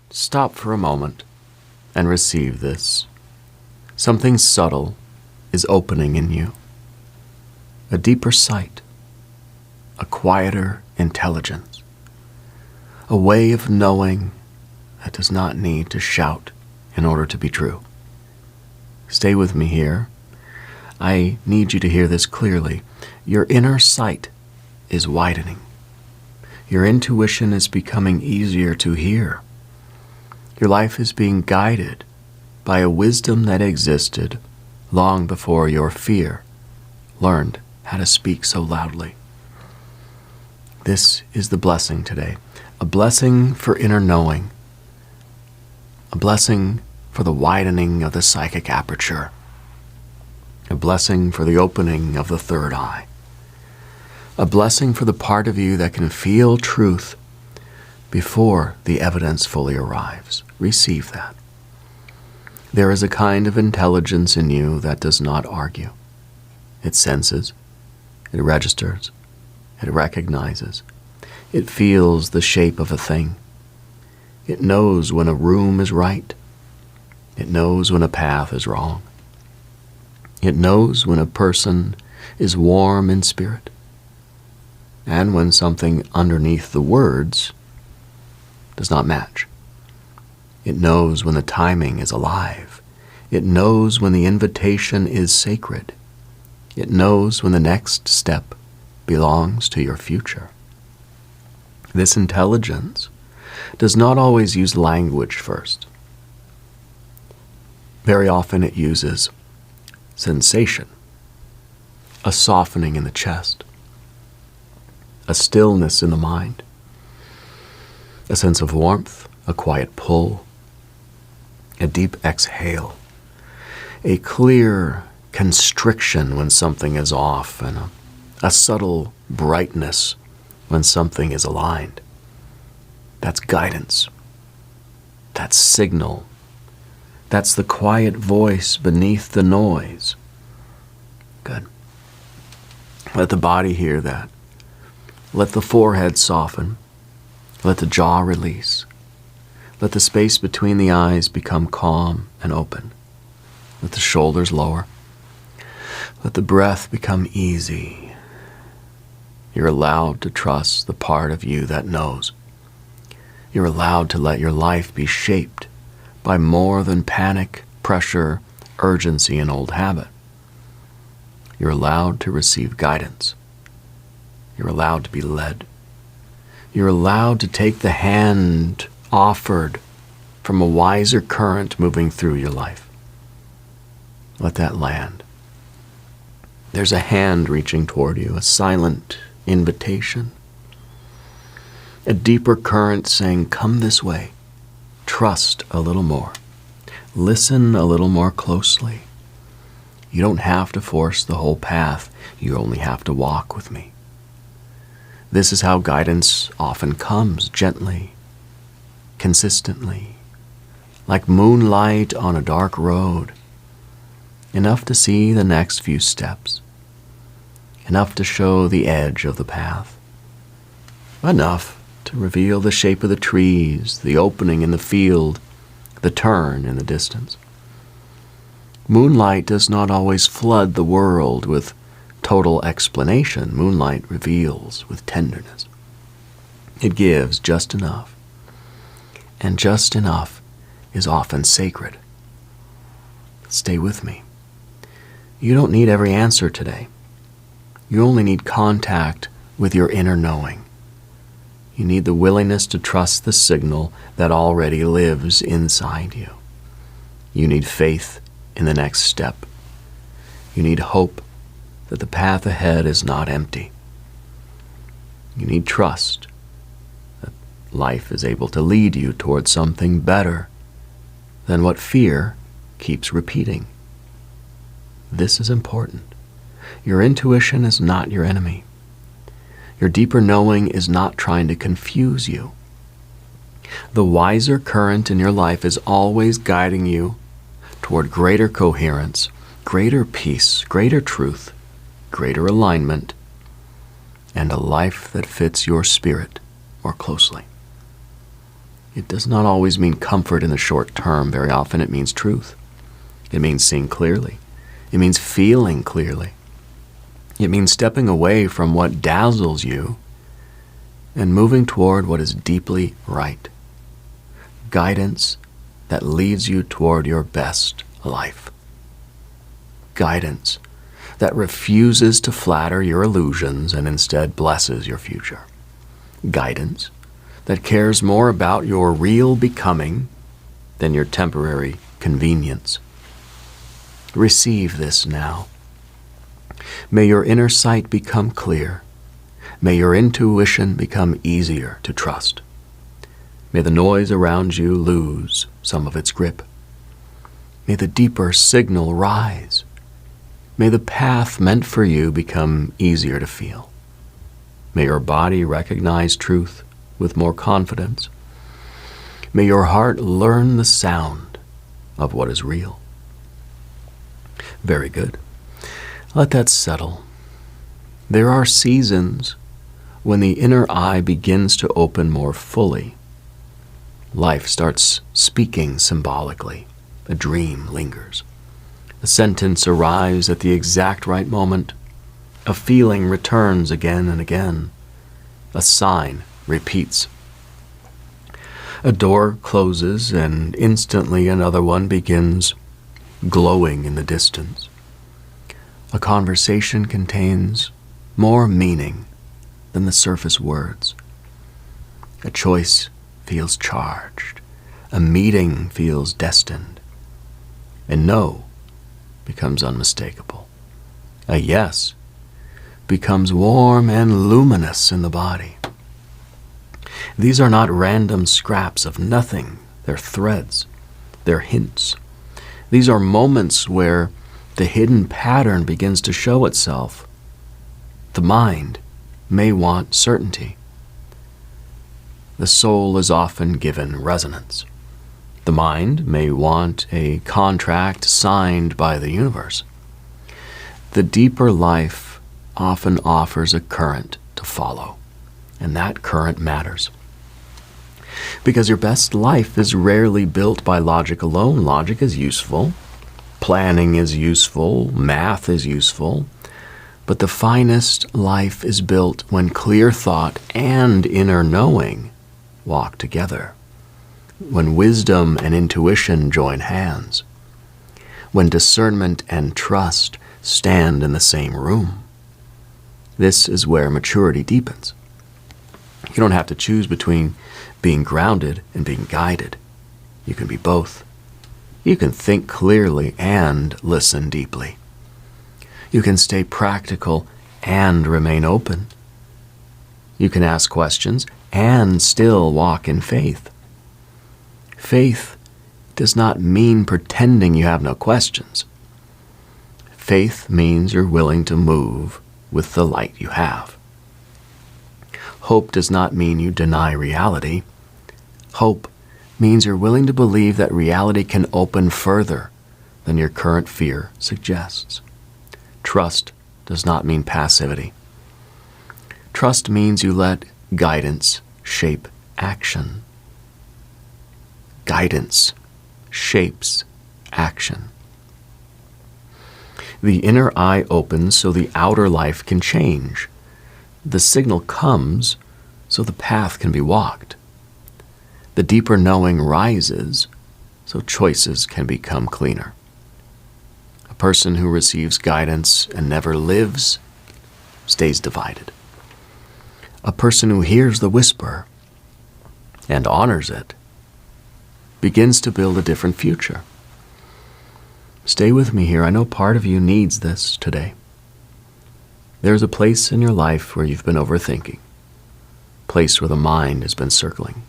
stop for a moment and receive this. Something subtle is opening in you. A deeper sight, a quieter intelligence, a way of knowing that does not need to shout in order to be true. Stay with me here. I need you to hear this clearly. Your inner sight is widening. Your intuition is becoming easier to hear. Your life is being guided by a wisdom that existed long before your fear learned how to speak so loudly. This is the blessing today, a blessing for inner knowing, a blessing for the widening of the psychic aperture, a blessing for the opening of the third eye, a blessing for the part of you that can feel truth before the evidence fully arrives. Receive that. There is a kind of intelligence in you that does not argue. It senses, it registers, it recognizes, it feels the shape of a thing. It knows when a room is right. It knows when a path is wrong. It knows when a person is warm in spirit, and when something underneath the words does not match. It knows when the timing is alive. It knows when the invitation is sacred. It knows when the next step belongs to your future. This intelligence does not always use language first. Very often it uses sensation, a softening in the chest, a stillness in the mind, a sense of warmth, a quiet pull, a deep exhale, a clear constriction when something is off, and a subtle brightness when something is aligned. That's guidance. That's signal. That's the quiet voice beneath the noise. Good. Let the body hear that. Let the forehead soften. Let the jaw release. Let the space between the eyes become calm and open. Let the shoulders lower. Let the breath become easy. You're allowed to trust the part of you that knows. You're allowed to let your life be shaped by more than panic, pressure, urgency, and old habit. You're allowed to receive guidance. You're allowed to be led. You're allowed to take the hand offered from a wiser current moving through your life. Let that land. There's a hand reaching toward you, a silent invitation. A deeper current saying, come this way. Trust a little more. Listen a little more closely. You don't have to force the whole path. You only have to walk with me. This is how guidance often comes, gently, consistently, like moonlight on a dark road. Enough to see the next few steps. Enough to show the edge of the path. Enough to reveal the shape of the trees, the opening in the field, the turn in the distance. Moonlight does not always flood the world with total explanation. Moonlight reveals with tenderness. It gives just enough, and just enough is often sacred. Stay with me. You don't need every answer today. You only need contact with your inner knowing. You need the willingness to trust the signal that already lives inside you. You need faith in the next step. You need hope that the path ahead is not empty. You need trust that life is able to lead you towards something better than what fear keeps repeating. This is important. Your intuition is not your enemy. Your deeper knowing is not trying to confuse you. The wiser current in your life is always guiding you toward greater coherence, greater peace, greater truth, greater alignment, and a life that fits your spirit more closely. It does not always mean comfort in the short term. Very often it means truth. It means seeing clearly. It means feeling clearly. It means stepping away from what dazzles you and moving toward what is deeply right. Guidance that leads you toward your best life. Guidance that refuses to flatter your illusions and instead blesses your future. Guidance that cares more about your real becoming than your temporary convenience. Receive this now. May your inner sight become clear. May your intuition become easier to trust. May the noise around you lose some of its grip. May the deeper signal rise. May the path meant for you become easier to feel. May your body recognize truth with more confidence. May your heart learn the sound of what is real. Very good. Let that settle. There are seasons when the inner eye begins to open more fully. Life starts speaking symbolically. A dream lingers. A sentence arrives at the exact right moment. A feeling returns again and again. A sign repeats. A door closes and instantly another one begins glowing in the distance. A conversation contains more meaning than the surface words. A choice feels charged. A meeting feels destined. And no becomes unmistakable. A yes becomes warm and luminous in the body. These are not random scraps of nothing. They're threads. They're hints. These are moments where the hidden pattern begins to show itself. The mind may want certainty. The soul is often given resonance. The mind may want a contract signed by the universe. The deeper life often offers a current to follow, and that current matters. Because your best life is rarely built by logic alone. Logic is useful. Planning is useful. Math is useful. But the finest life is built when clear thought and inner knowing walk together. When wisdom and intuition join hands. When discernment and trust stand in the same room. This is where maturity deepens. You don't have to choose between being grounded and being guided. You can be both. You can think clearly and listen deeply. You can stay practical and remain open. You can ask questions and still walk in faith. Faith does not mean pretending you have no questions. Faith means you're willing to move with the light you have. Hope does not mean you deny reality. Hope means you're willing to believe that reality can open further than your current fear suggests. Trust does not mean passivity. Trust means you let guidance shape action. Guidance shapes action. The inner eye opens so the outer life can change. The signal comes so the path can be walked. The deeper knowing rises so choices can become cleaner. A person who receives guidance and never lives stays divided. A person who hears the whisper and honors it begins to build a different future. Stay with me here. I know part of you needs this today. There's a place in your life where you've been overthinking, a place where the mind has been circling,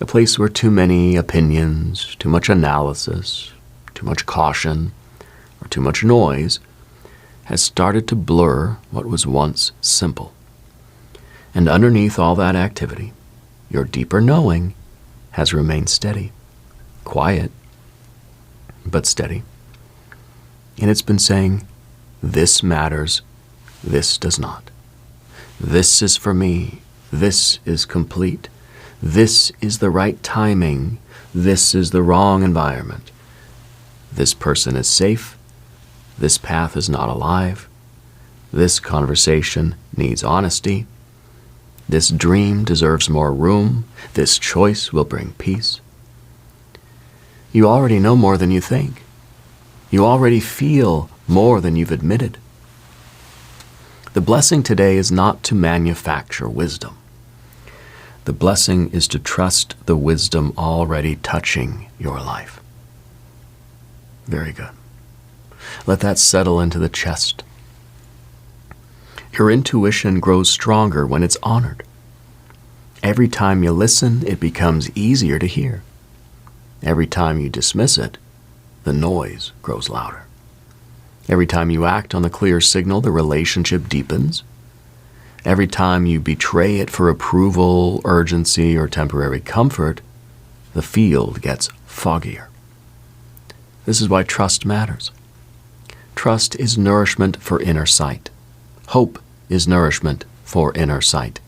a place where too many opinions, too much analysis, too much caution, or too much noise has started to blur what was once simple. And underneath all that activity, your deeper knowing has remained steady, quiet, but steady. And it's been saying, this matters, this does not. This is for me, this is complete, This is the right timing. This is the wrong environment. This person is safe. This path is not alive. This conversation needs honesty. This dream deserves more room. This choice will bring peace. You already know more than you think. You already feel more than you've admitted. The blessing today is not to manufacture wisdom. The blessing is to trust the wisdom already touching your life. Very good. Let that settle into the chest. Your intuition grows stronger when it's honored. Every time you listen, it becomes easier to hear. Every time you dismiss it, the noise grows louder. Every time you act on the clear signal, the relationship deepens. Every time you betray it for approval, urgency, or temporary comfort, the field gets foggier. This is why trust matters. Trust is nourishment for inner sight. Hope is nourishment for inner sight.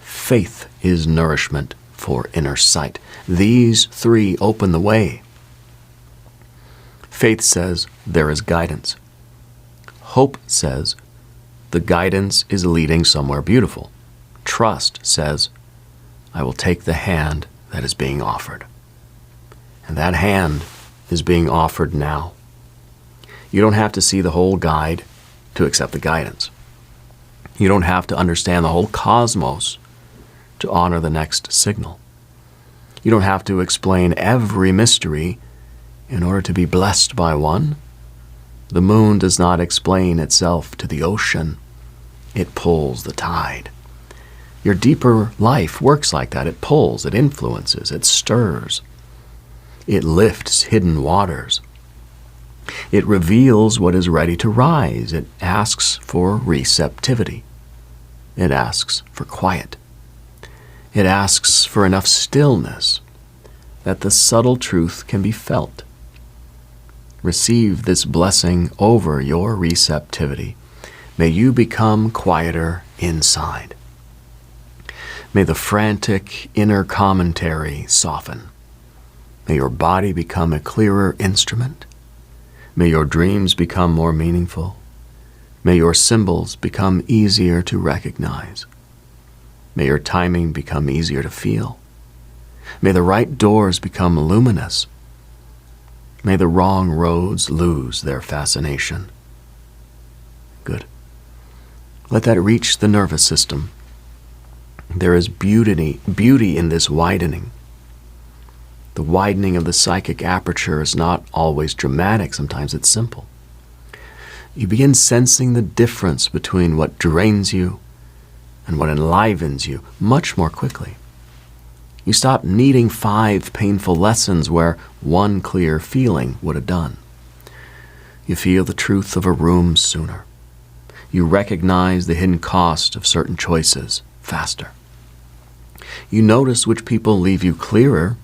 Faith is nourishment for inner sight. These three open the way. Faith says there is guidance. Hope says the guidance is leading somewhere beautiful. Trust says, I will take the hand that is being offered. And that hand is being offered now. You don't have to see the whole guide to accept the guidance. You don't have to understand the whole cosmos to honor the next signal. You don't have to explain every mystery in order to be blessed by one. The moon does not explain itself to the ocean. It pulls the tide. Your deeper life works like that. It pulls, it influences, it stirs. It lifts hidden waters. It reveals what is ready to rise. It asks for receptivity. It asks for quiet. It asks for enough stillness that the subtle truth can be felt. Receive this blessing over your receptivity. May you become quieter inside. May the frantic inner commentary soften. May your body become a clearer instrument. May your dreams become more meaningful. May your symbols become easier to recognize. May your timing become easier to feel. May the right doors become luminous. May the wrong roads lose their fascination. Good. Let that reach the nervous system. There is beauty in this widening. The widening of the psychic aperture is not always dramatic. Sometimes it's simple. You begin sensing the difference between what drains you and what enlivens you much more quickly. You stop needing 5 painful lessons where one clear feeling would have done. You feel the truth of a room sooner. You recognize the hidden cost of certain choices faster. You notice which people leave you clearer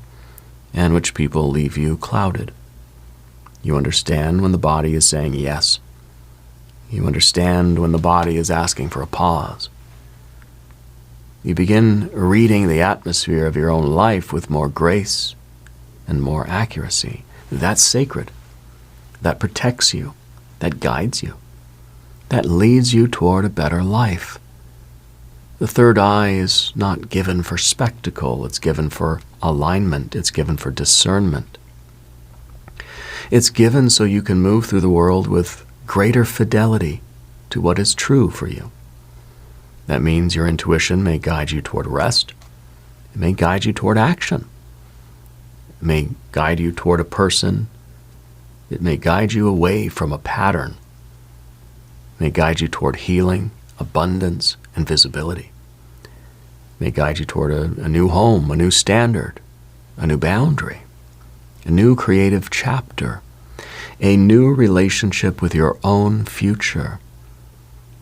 and which people leave you clouded. You understand when the body is saying yes. You understand when the body is asking for a pause. You begin reading the atmosphere of your own life with more grace and more accuracy. That's sacred. That protects you. That guides you. That leads you toward a better life. The third eye is not given for spectacle. It's given for alignment. It's given for discernment. It's given so you can move through the world with greater fidelity to what is true for you. That means your intuition may guide you toward rest. It may guide you toward action. It may guide you toward a person. It may guide you away from a pattern. It may guide you toward healing, abundance, and visibility. It may guide you toward a new home, a new standard, a new boundary, a new creative chapter, a new relationship with your own future.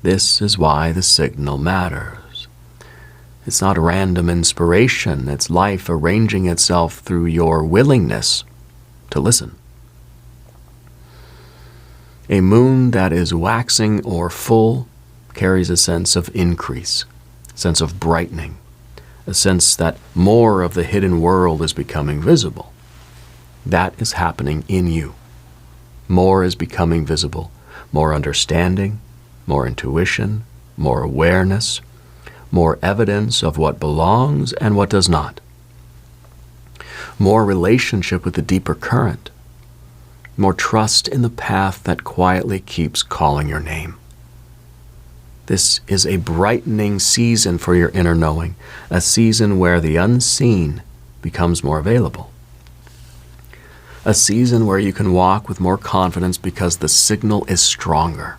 This is why the signal matters. It's not random inspiration. It's life arranging itself through your willingness to listen. A moon that is waxing or full carries a sense of increase, a sense of brightening, a sense that more of the hidden world is becoming visible. That is happening in you. More is becoming visible, more understanding, more intuition, more awareness, more evidence of what belongs and what does not. More relationship with the deeper current, more trust in the path that quietly keeps calling your name. This is a brightening season for your inner knowing, a season where the unseen becomes more available. A season where you can walk with more confidence because the signal is stronger.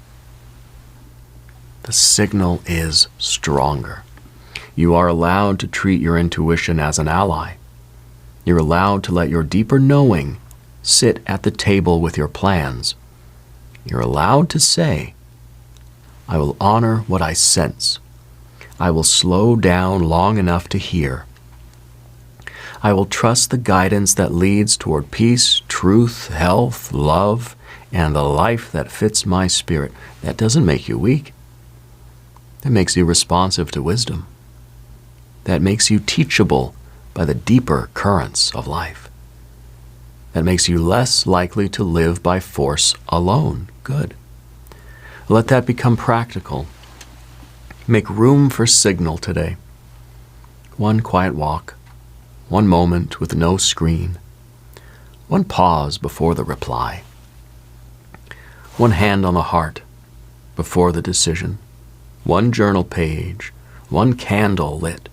The signal is stronger. You are allowed to treat your intuition as an ally. You're allowed to let your deeper knowing sit at the table with your plans. You're allowed to say, I will honor what I sense. I will slow down long enough to hear. I will trust the guidance that leads toward peace, truth, health, love, and the life that fits my spirit. That doesn't make you weak. That makes you responsive to wisdom. That makes you teachable by the deeper currents of life. That makes you less likely to live by force alone. Good. Let that become practical. Make room for signal today. One quiet walk, one moment with no screen, one pause before the reply, one hand on the heart before the decision, one journal page, one candle lit,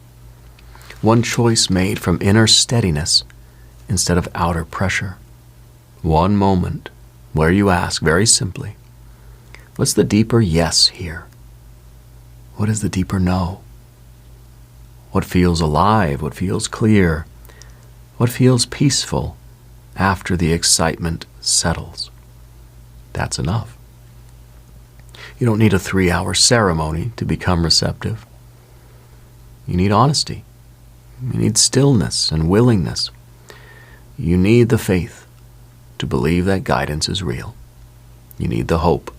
one choice made from inner steadiness instead of outer pressure, one moment where you ask very simply, what's the deeper yes here? What is the deeper no? What feels alive? What feels clear? What feels peaceful after the excitement settles? That's enough. You don't need a 3-hour ceremony to become receptive. You need honesty. You need stillness and willingness. You need the faith to believe that guidance is real. You need the hope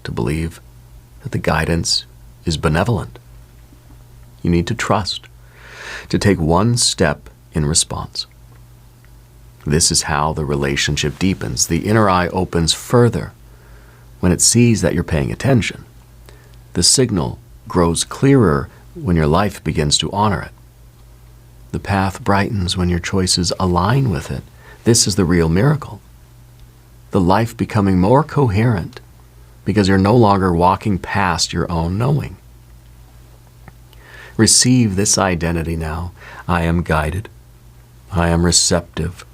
to believe that the guidance is benevolent. You need to trust, to take one step in response. This is how the relationship deepens. The inner eye opens further when it sees that you're paying attention. The signal grows clearer when your life begins to honor it. The path brightens when your choices align with it. This is the real miracle. The life becoming more coherent because you're no longer walking past your own knowing. Receive this identity now. I am guided. I am receptive.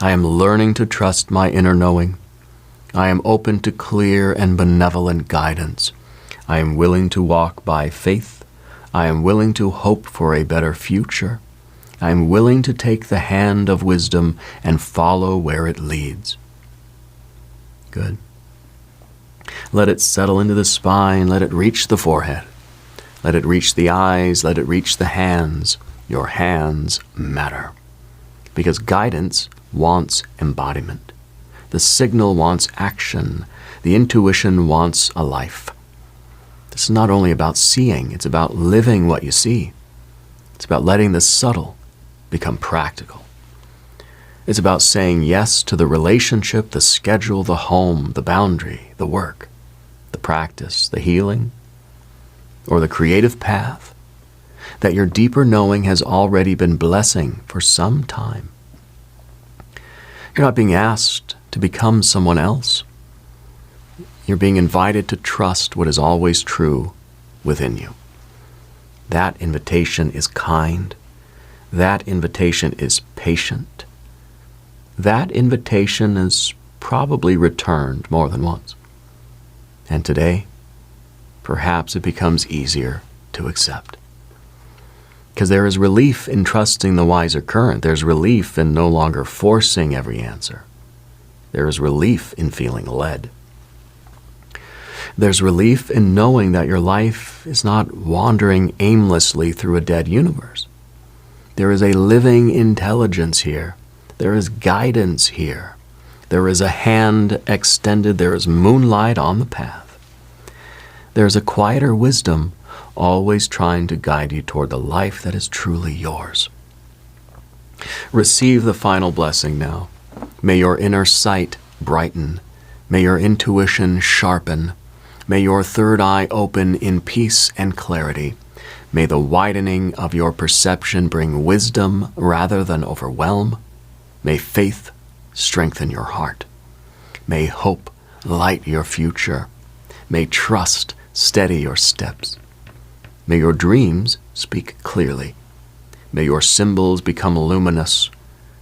I am learning to trust my inner knowing. I am open to clear and benevolent guidance. I am willing to walk by faith. I am willing to hope for a better future. I am willing to take the hand of wisdom and follow where it leads. Good. Let it settle into the spine. Let it reach the forehead. Let it reach the eyes. Let it reach the hands. Your hands matter. Because guidance wants embodiment. The signal wants action. The intuition wants a life. This is not only about seeing, it's about living what you see. It's about letting the subtle become practical. It's about saying yes to the relationship, the schedule, the home, the boundary, the work, the practice, the healing, or the creative path that your deeper knowing has already been blessing for some time. You're not being asked to become someone else. You're being invited to trust what is always true within you. That invitation is kind. That invitation is patient. That invitation is probably returned more than once. And today, perhaps it becomes easier to accept. Because there is relief in trusting the wiser current. There's relief in no longer forcing every answer. There is relief in feeling led. There's relief in knowing that your life is not wandering aimlessly through a dead universe. There is a living intelligence here. There is guidance here. There is a hand extended. There is moonlight on the path. There is a quieter wisdom always trying to guide you toward the life that is truly yours. Receive the final blessing now. May your inner sight brighten. May your intuition sharpen. May your third eye open in peace and clarity. May the widening of your perception bring wisdom rather than overwhelm. May faith strengthen your heart. May hope light your future. May trust steady your steps. May your dreams speak clearly. May your symbols become luminous.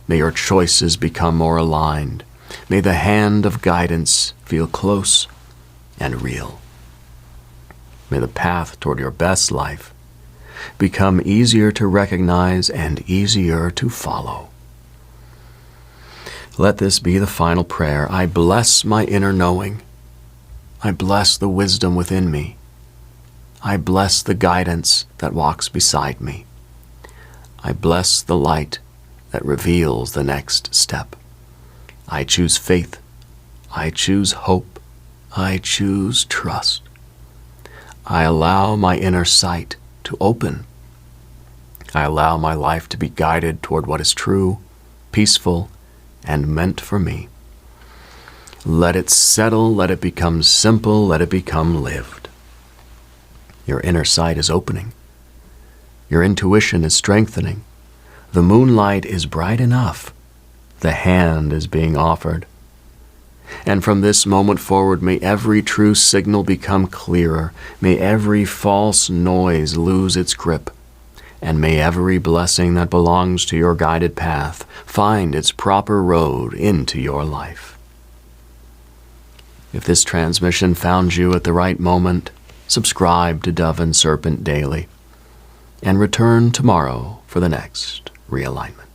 May your choices become more aligned. May the hand of guidance feel close and real. May the path toward your best life become easier to recognize and easier to follow. Let this be the final prayer. I bless my inner knowing. I bless the wisdom within me. I bless the guidance that walks beside me. I bless the light that reveals the next step. I choose faith. I choose hope. I choose trust. I allow my inner sight to open. I allow my life to be guided toward what is true, peaceful, and meant for me. Let it settle, let it become simple, let it become lived. Your inner sight is opening. Your intuition is strengthening. The moonlight is bright enough. The hand is being offered. And from this moment forward, may every true signal become clearer. May every false noise lose its grip. And may every blessing that belongs to your guided path find its proper road into your life. If this transmission found you at the right moment, subscribe to Dove and Serpent daily, and return tomorrow for the next realignment.